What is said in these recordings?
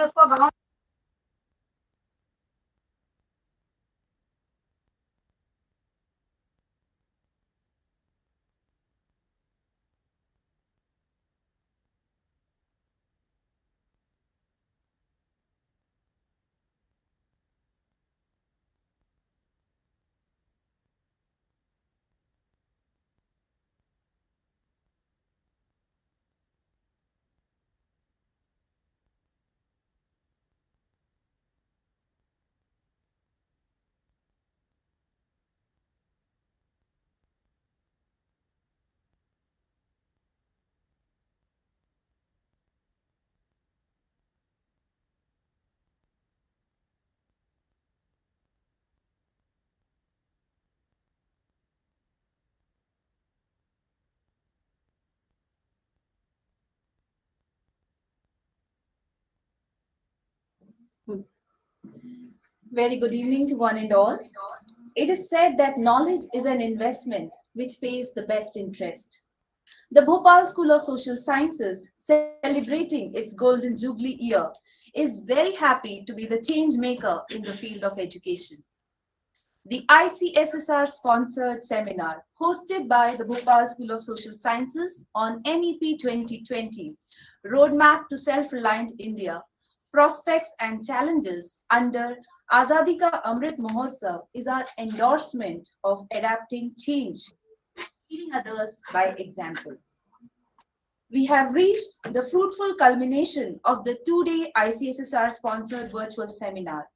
उसको गाँव Very good evening to one and all. It is said that knowledge is an investment which pays the best interest. The Bhopal School of Social Sciences, celebrating its Golden Jubilee year, is very happy to be the change maker in the field of education. The ICSSR sponsored seminar hosted by the Bhopal School of Social Sciences on NEP 2020 Roadmap to Self-Reliant India Prospects and Challenges under Azadi Ka Amrit Mahotsav is our endorsement of adapting change, leading others by example. We have reached the fruitful culmination of the two-day ICSSR sponsored virtual seminar.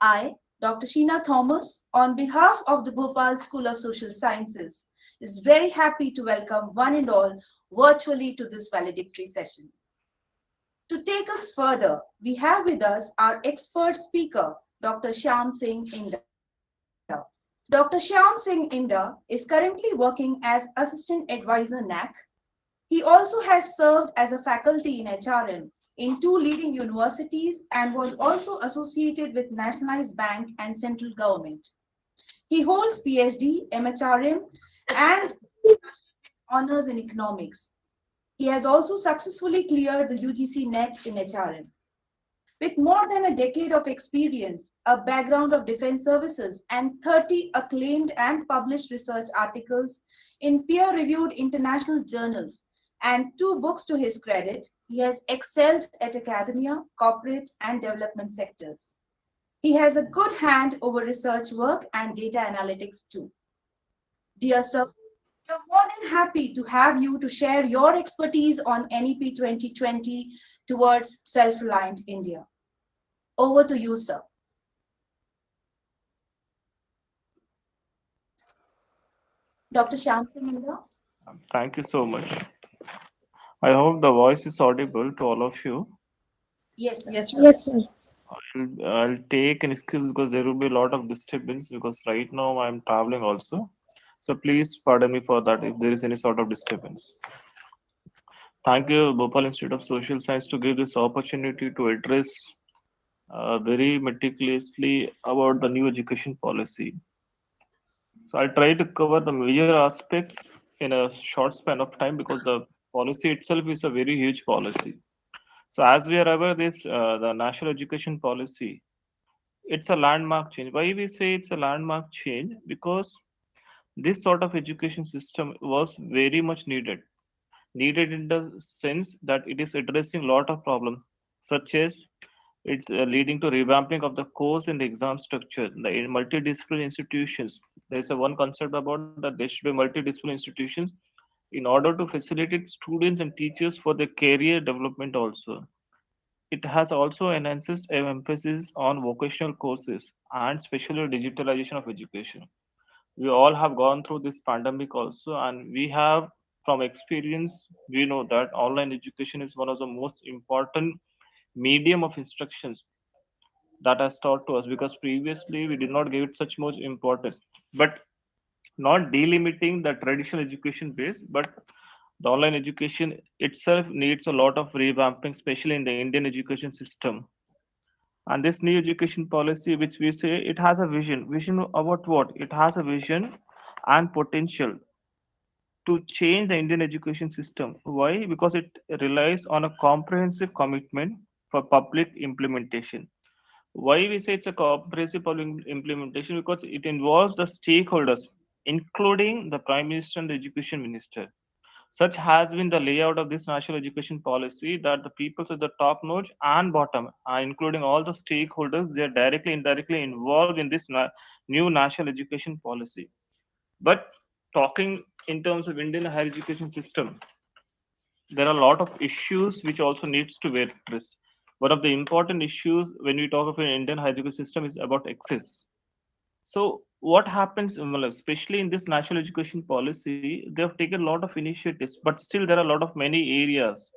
I, Dr. Sheena Thomas, on behalf of the Bhopal School of Social Sciences, is very happy to welcome one and all virtually to this valedictory session. To take us further, we have with us our expert speaker, Dr. Shyam Singh Inda. Dr. Shyam Singh Inda is currently working as Assistant Advisor NAC. He also has served as a faculty in HRM in two leading universities and was also associated with Nationalized Bank and central government. He holds PhD, MHRM, and honors in economics. He has also successfully cleared the UGC NET in HRM. With more than a decade of experience, a background of defense services, and 30 acclaimed and published research articles in peer reviewed international journals, and two books to his credit, he has excelled at academia, corporate, and development sectors. He has a good hand over research work and data analytics too. Dear sir, we are more than happy to have you to share your expertise on NEP 2020 towards self-reliant India. Over to you, sir. Dr. Shyam Singh Indra? Thank you so much. I hope the voice is audible to all of you. Yes, sir. Yes, sir. Yes, sir. I'll take an excuse because there will be a lot of disturbance because right now I'm traveling also. So please pardon me for that if there is any sort of disturbance. Thank you, Bhopal Institute of Social Science, to give this opportunity to address very meticulously about the new education policy. So I'll try to cover the major aspects in a short span of time because the policy itself is a very huge policy. So as we are aware, this the national education policy, it's a landmark change. Why we say it's a landmark change? Because this sort of education system was very much needed. Needed in the sense that it is addressing a lot of problems, such as it's leading to revamping of the course and exam structure. The in multidisciplinary institutions, there is a one concept about that there should be multidisciplinary institutions in order to facilitate students and teachers for their career development also. It has also enhanced emphasis on vocational courses and especially digitalization of education. We all have gone through this pandemic also, and we have from experience, we know that online education is one of the most important medium of instructions that has taught to us because previously we did not give it such much importance. But not delimiting the traditional education base, but the online education itself needs a lot of revamping, especially in the Indian education system. And this new education policy, which we say it has a vision about what? It has a vision and potential to change the Indian education system. Why? Because it relies on a comprehensive commitment for public implementation. Why we say it's a comprehensive public implementation? Because it involves the stakeholders, including the Prime Minister and the Education Minister. Such has been the layout of this national education policy that the people at the top notch and bottom, including all the stakeholders, they are directly, indirectly involved in this new national education policy. But talking in terms of Indian higher education system, there are a lot of issues which also needs to be addressed. One of the important issues when we talk of an Indian higher education system is about access. So what happens, especially in this national education policy, they have taken a lot of initiatives, but still there are a lot of many areas.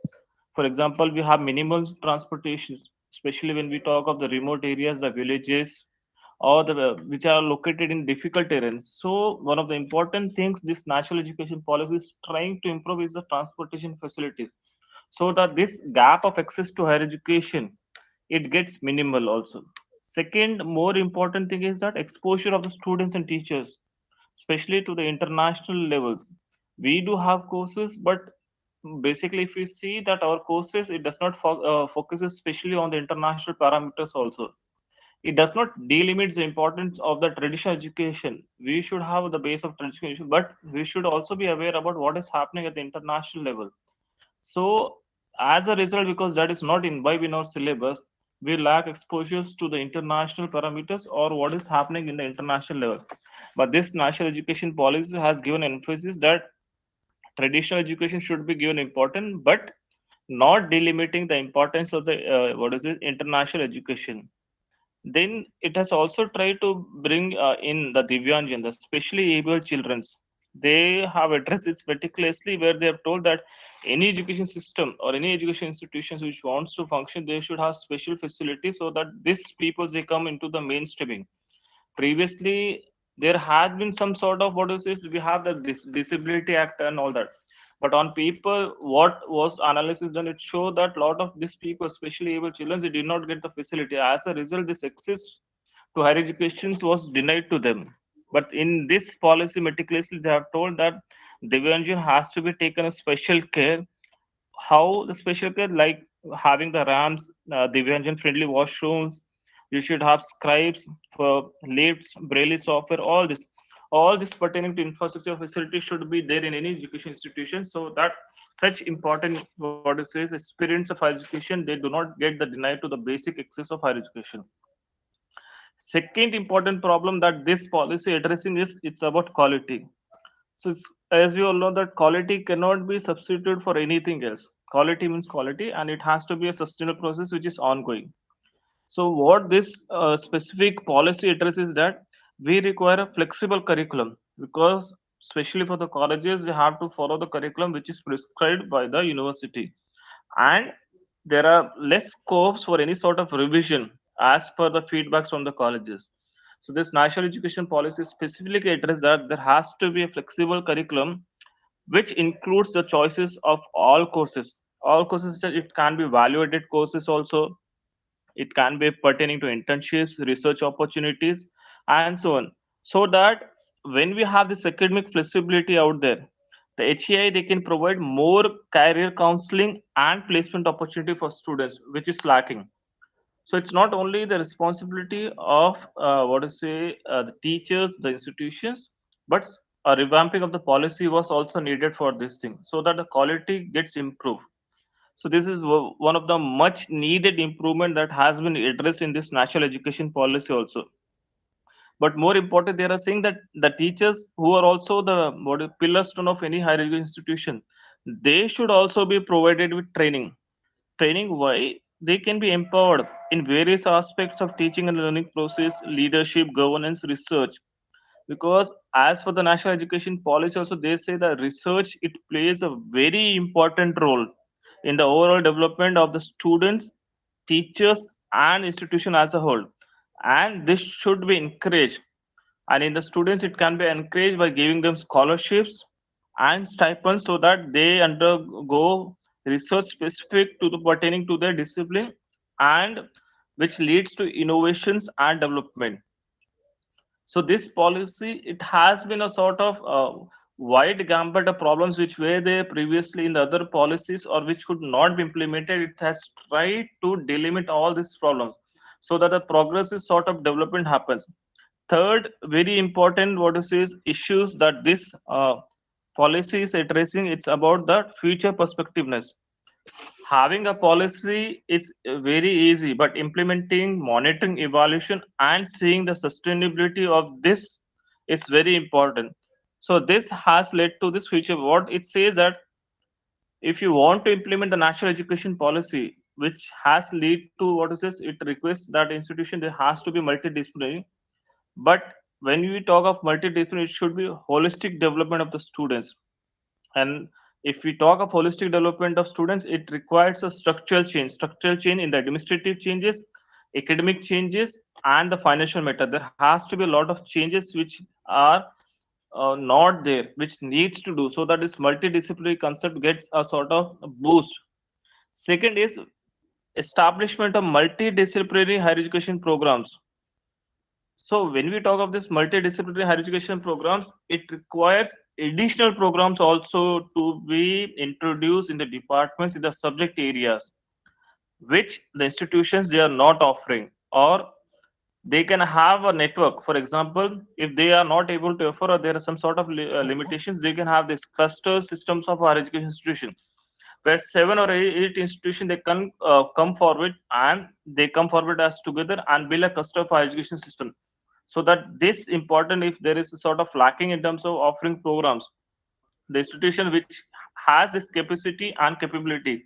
For example, we have minimum transportations, especially when we talk of the remote areas, the villages, or the which are located in difficult terrains. So one of the important things this national education policy is trying to improve is the transportation facilities, so that this gap of access to higher education it gets minimal also. Second, more important thing is that exposure of the students and teachers, especially to the international levels. We do have courses, but basically if we see that our courses it does not focus especially on the international parameters also. It does not delimit the importance of the traditional education. We should have the base of traditional education, but we should also be aware about what is happening at the international level. So, as a result, because that is not imbibed in our syllabus, we lack exposures to the international parameters or what is happening in the international level. But this national education policy has given emphasis that traditional education should be given important, but not delimiting the importance of the what is it international education. Then it has also tried to bring in the Divyanjan, the specially able childrens. They have addressed it meticulously, where they have told that any education system or any education institutions which wants to function, they should have special facilities so that these people they come into the mainstreaming. Previously, there had been some sort of what is this? We have the Disability Act and all that, but on paper, what was analysis done? It showed that a lot of these people, especially able children, they did not get the facility. As a result, this access to higher education was denied to them. But in this policy, meticulously, they have told that Divyanjan has to be taken a special care. How the special care, like having the ramps, Divyanjan friendly washrooms, you should have scribes for lifts, braille software, all this pertaining to infrastructure facility should be there in any education institution, so that such important what is says experience of higher education they do not get the denied to the basic access of higher education. Second important problem that this policy addressing is it's about quality. So as we all know that quality cannot be substituted for anything else. Quality means quality, and it has to be a sustainable process which is ongoing. So what this specific policy addresses that we require a flexible curriculum, because especially for the colleges they have to follow the curriculum which is prescribed by the university, and there are less scopes for any sort of revision as per the feedbacks from the colleges. So this national education policy specifically addresses that there has to be a flexible curriculum which includes the choices of all courses. All courses, it can be value added courses also, it can be pertaining to internships, research opportunities, and so on. So that when we have this academic flexibility out there, the HEI they can provide more career counseling and placement opportunity for students, which is lacking. So it's not only the responsibility of what to say the teachers, the institutions, but a revamping of the policy was also needed for this thing, so that the quality gets improved. So this is one of the much needed improvement that has been addressed in this national education policy also. But more important, they are saying that the teachers who are also the pillar stone of any higher education institution, they should also be provided with training. Training why they can be empowered in various aspects of teaching and learning process, leadership, governance, research. Because as for the national education policy also they say that research it plays a very important role in the overall development of the students, teachers, and institution as a whole, and this should be encouraged. And in the students it can be encouraged by giving them scholarships and stipends so that they undergo research specific to the pertaining to their discipline, and which leads to innovations and development. So this policy it has been a sort of wide gambit of problems which were there previously in the other policies or which could not be implemented. It has tried to delimit all these problems so that a progressive sort of development happens. Third, very important, what is is issues that this policy is addressing. It's about the future perspectiveness. Having a policy is very easy, but implementing, monitoring, evaluation, and seeing the sustainability of this is very important. So this has led to this future. What it says that if you want to implement the national education policy, which has lead to what is this, it requires that institution there has to be multidisciplinary. But when we talk of multidisciplinary, it should be holistic development of the students. And if we talk of holistic development of students, it requires a structural change in the administrative changes, academic changes, and the financial matter. There has to be a lot of changes which are not there, which needs to do so that this multidisciplinary concept gets a sort of boost. Second is establishment of multidisciplinary higher education programs. So when we talk of this multidisciplinary higher education programs, it requires additional programs also to be introduced in the departments in the subject areas, which the institutions they are not offering, or they can have a network. For example, if they are not able to offer or there are some sort of limitations, they can have this cluster systems of higher education institution where seven or eight institutions they can come forward, and they come forward as together and build a cluster of higher education system. So that this important, if there is a sort of lacking in terms of offering programs, the institution which has this capacity and capability,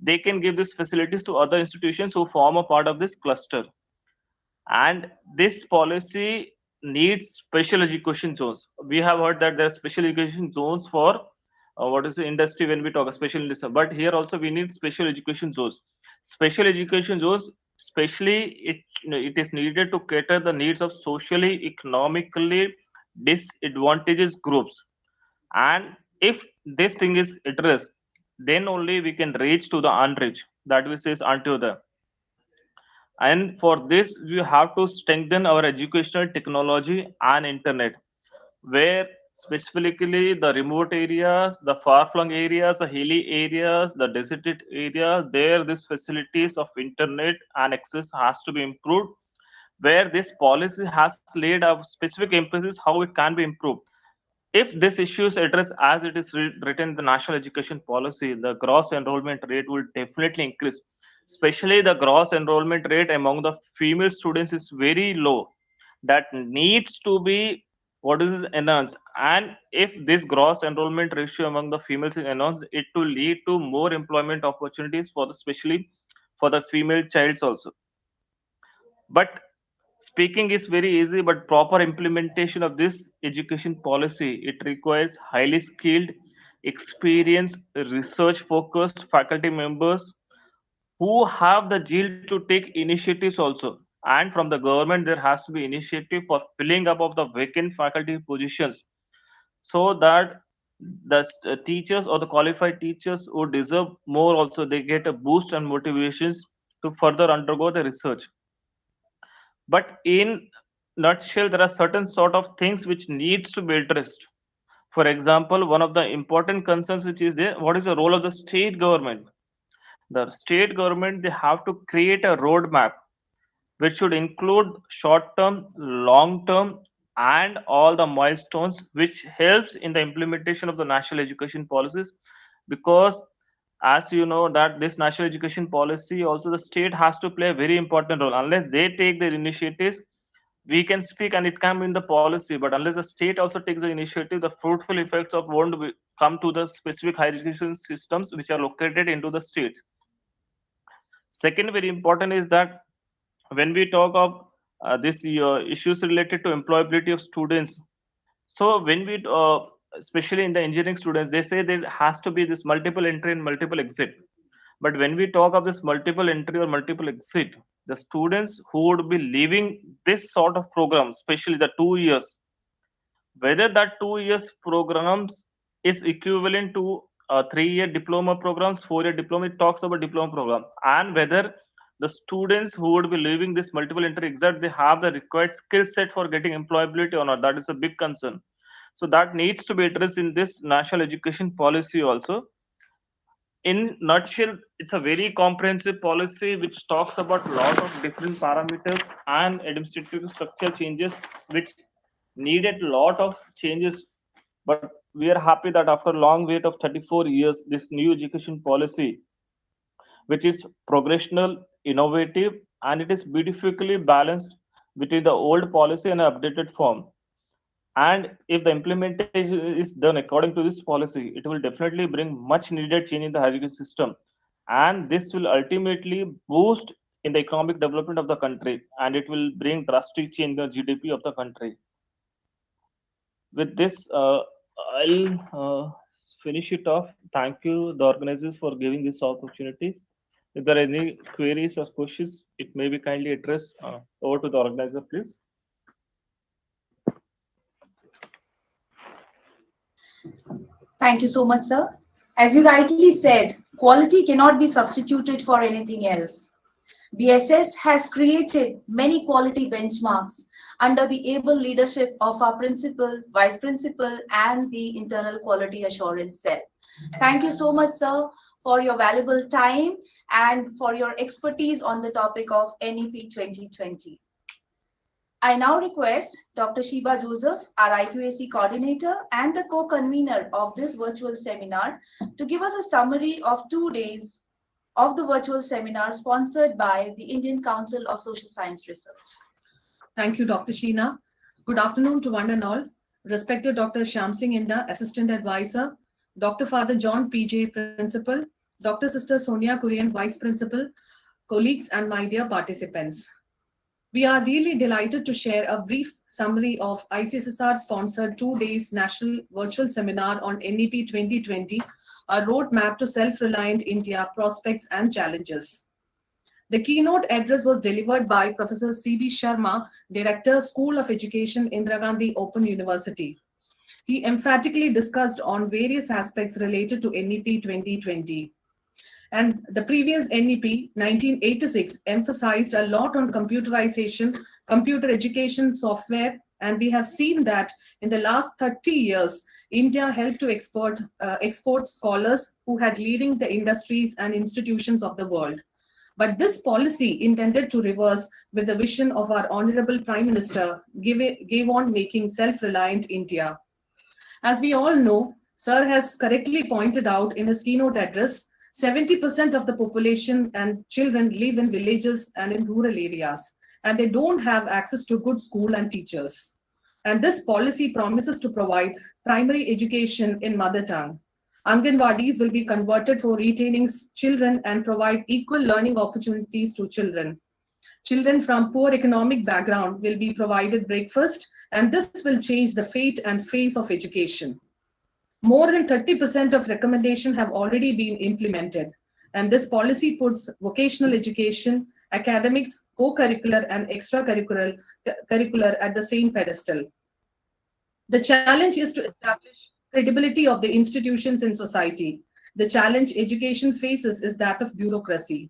they can give these facilities to other institutions who form a part of this cluster. And this policy needs special education zones. We have heard that there are special education zones for what is the industry when we talk of special industry, but here also we need special education zones. Special education zones, especially it is needed to cater the needs of socially economically disadvantaged groups. And if this thing is addressed, then only we can reach to the unreached, that which is unto the. And for this we have to strengthen our educational technology and internet, where specifically the remote areas, the far flung areas, the hilly areas, the deserted areas, there these facilities of internet and access has to be improved, where this policy has laid a specific emphasis how it can be improved. If this issue is addressed as it is written in the national education policy, the gross enrollment rate will definitely increase. Especially the gross enrollment rate among the female students is very low. That needs to be what is enhanced. And if this gross enrollment ratio among the females is enhanced, it will lead to more employment opportunities for the especially for the female childs also. But speaking is very easy, but proper implementation of this education policy, it requires highly skilled, experienced, research focused faculty members who have the zeal to take initiatives also. And from the government there has to be initiative for filling up of the vacant faculty positions, so that the teachers or the qualified teachers who deserve more also they get a boost and motivations to further undergo the research. But in nutshell, there are certain sort of things which needs to be addressed. For example, one of the important concerns which is there, what is the role of the state government? The state government they have to create a roadmap which should include short term, long term, and all the milestones which helps in the implementation of the national education policies. Because as you know that this national education policy also the state has to play a very important role. Unless they take their initiatives, we can speak and it can be in the policy, but unless the state also takes the initiative, the fruitful effects of won't come to the specific higher education systems which are located into the states. Second, very important is that when we talk of this issues related to employability of students, so when we especially in the engineering students, they say there has to be this multiple entry and multiple exit. But when we talk of this multiple entry or multiple exit, the students who would be leaving this sort of program, especially the 2 years, whether that 2 years programs is equivalent to 3 year diploma programs, 4 year diploma, it talks about diploma program, and whether the students who would be leaving this multiple entry exit, they have the required skill set for getting employability or not. That is a big concern. So that needs to be addressed in this national education policy also. In nutshell, it's a very comprehensive policy which talks about a lot of different parameters and administrative structure changes which needed a lot of changes. But we are happy that after a long wait of 34 years, this new education policy, which is progressional, innovative, and it is beautifully balanced between the old policy and updated form. And if the implementation is done according to this policy, it will definitely bring much needed change in the education system. And this will ultimately boost in the economic development of the country, and it will bring drastic change in the GDP of the country. With this, I'll finish it off. Thank you, the organizers, for giving this opportunities. If there are any queries or questions, it may be kindly addressed over to the organizer, please. Thank you so much, sir. As you rightly said, quality cannot be substituted for anything else. BSS has created many quality benchmarks under the able leadership of our principal, vice principal, and the internal quality assurance cell. Thank you so much, sir, for your valuable time and for your expertise on the topic of NEP 2020. I now request Dr. Sheba Joseph, our IQAC coordinator and the co-convener of this virtual seminar, to give us a summary of 2 days of the virtual seminar sponsored by the Indian Council of Social Science Research. Thank you, Dr. Sheena. Good afternoon to one and all. Respected Dr. Shyam Singh Inda, Assistant Advisor, Dr. Father John PJ, Principal, Dr. Sister Sonia Kurian, Vice Principal, colleagues, and my dear participants. We are really delighted to share a brief summary of ICSSR-sponsored 2 days national virtual seminar on NEP 2020, a roadmap to self-reliant India, prospects and challenges. The keynote address was delivered by Professor C.B. Sharma, Director, School of Education, Indira Gandhi Open University. He emphatically discussed on various aspects related to NEP 2020. And the previous NEP 1986 emphasized a lot on computerization, computer education software, and we have seen that in the last 30 years, India helped to export scholars who had leading the industries and institutions of the world. But this policy intended to reverse with the vision of our Honorable Prime Minister gave on making self-reliant India. As we all know, Sir has correctly pointed out in his keynote address, 70% of the population and children live in villages and in rural areas, and they don't have access to good school and teachers. And this policy promises to provide primary education in mother tongue. Anganwadis will be converted for retaining children and provide equal learning opportunities to children. Children from poor economic background will be provided breakfast, and this will change the fate and face of education. More than 30% of recommendations have already been implemented, and this policy puts vocational education, academics, co-curricular and extracurricular at the same pedestal. The challenge is to establish credibility of the institutions in society. The challenge education faces is that of bureaucracy.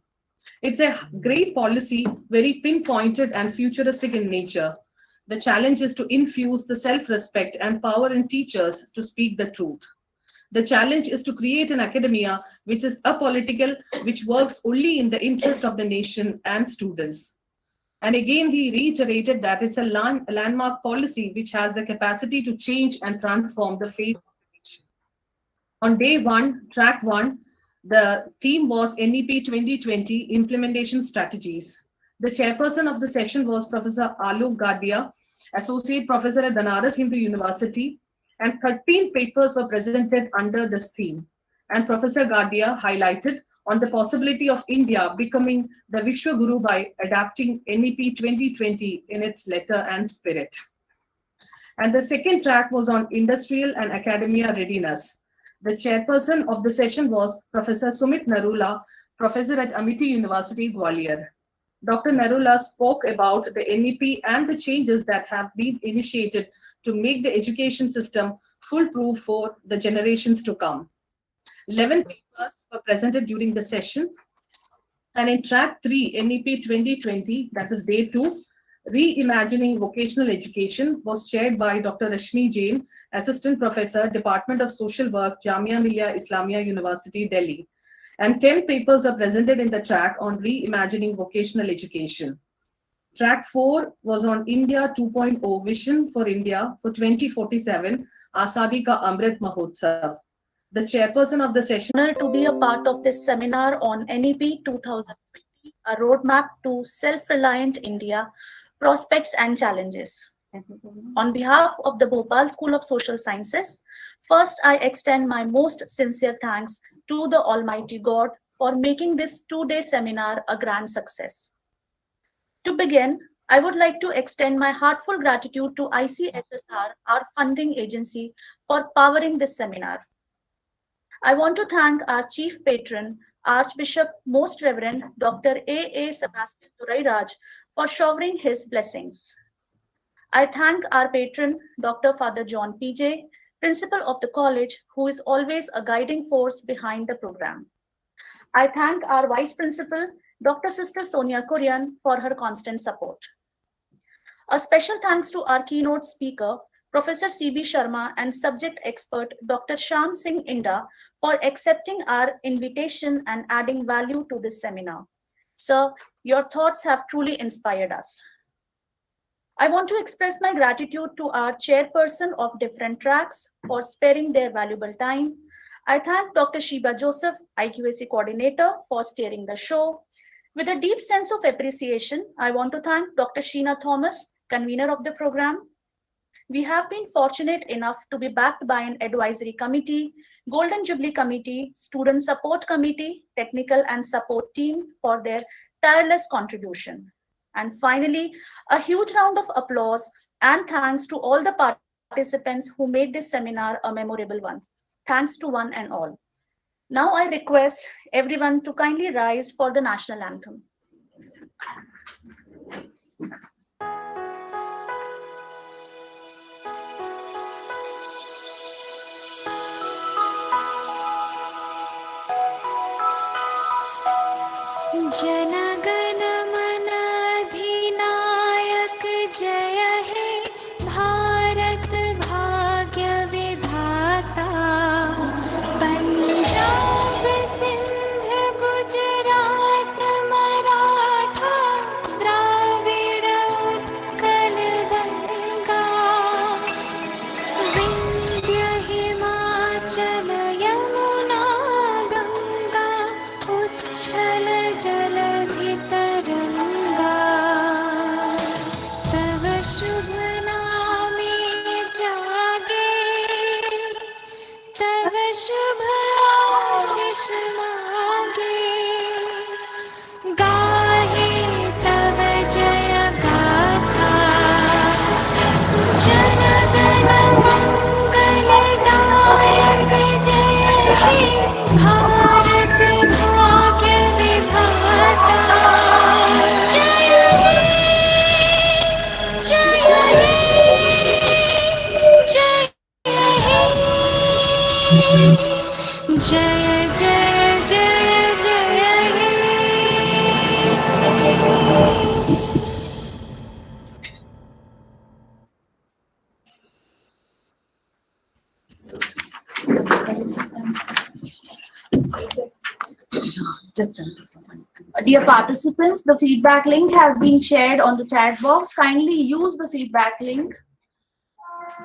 It's a great policy, very pinpointed and futuristic in nature. The challenge is to infuse the self-respect and power in teachers to speak the truth. The challenge is to create an academia which is apolitical, which works only in the interest of the nation and students. And again, he reiterated that it's a landmark policy which has the capacity to change and transform the face of the nation. On day one, track one, the theme was NEP 2020 Implementation Strategies. The chairperson of the session was Professor Alok Gadia, Associate Professor at Banaras Hindu University, and 13 papers were presented under this theme. And Professor Gadia highlighted on the possibility of India becoming the Vishwa Guru by adapting NEP 2020 in its letter and spirit. And the second track was on industrial and academia readiness. The chairperson of the session was Professor Sumit Narula, Professor at Amity University, Gwalior. Dr. Narula spoke about the NEP and the changes that have been initiated to make the education system foolproof for the generations to come. 11 papers were presented during the session. And in track 3, NEP 2020, that is day 2, Reimagining Vocational Education was chaired by Dr. Rashmi Jain, Assistant Professor, Department of Social Work, Jamia Millia Islamia University, Delhi. And 10 papers were presented in the track on reimagining vocational education. Track 4 was on India 2.0 Vision for India for 2047, Azadi Ka Amrit Mahotsav. The chairperson of the session To be a part of this seminar on NEP 2020, a roadmap to self-reliant India, prospects and challenges. On behalf of the Bhopal School of Social Sciences, first I extend my most sincere thanks to the Almighty God for making this two-day seminar a grand success. To begin, I would like to extend my heartfelt gratitude to ICSSR, our funding agency, for powering this seminar. I want to thank our chief patron, Archbishop Most Reverend Dr. A. Sebastian Durairaj, for showering his blessings. I thank our patron, Dr. Father John P.J., principal of the college, who is always a guiding force behind the program. I thank our vice principal, Dr. Sister Sonia Kurian, for her constant support. A special thanks to our keynote speaker, Professor C.B. Sharma, and subject expert, Dr. Shyam Singh Inda, for accepting our invitation and adding value to this seminar. Sir, your thoughts have truly inspired us. I want to express my gratitude to our chairperson of different tracks for sparing their valuable time. I thank Dr. Sheba Joseph, IQAC coordinator, for steering the show. With a deep sense of appreciation, I want to thank Dr. Sheena Thomas, convener of the program. We have been fortunate enough to be backed by an advisory committee, Golden Jubilee Committee, Student Support Committee, technical and support team for their tireless contribution. And finally, a huge round of applause and thanks to all the participants who made this seminar a memorable one. Thanks to one and all. Now I request everyone to kindly rise for the national anthem. जनगण मन अधिनायक जय हे भारत भाग्य विधाता पंजाब सिंध गुजरात मराठा द्राविड़ उत्कल बंगा विंध्य हिमाचल यमुना गंगा उच्छल जलधि तरंगा तव शुभ नामे जागे तव शुभ आशीष मांगे गाहे तव जय गाथा जनगण मंगलदायक जय हे भारत भाग्य विधाता जय हे जय हे जय हे जय जय जय जय हे Dear participants, the feedback link has been shared on the chat box. Kindly use the feedback link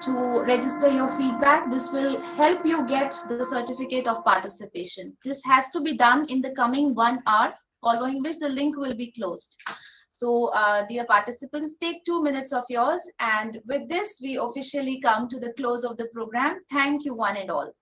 to register your feedback. This will help you get the certificate of participation. This has to be done in the coming 1 hour, following which the link will be closed. So, dear participants, take 2 minutes of yours. And with this, we officially come to the close of the program. Thank you, one and all.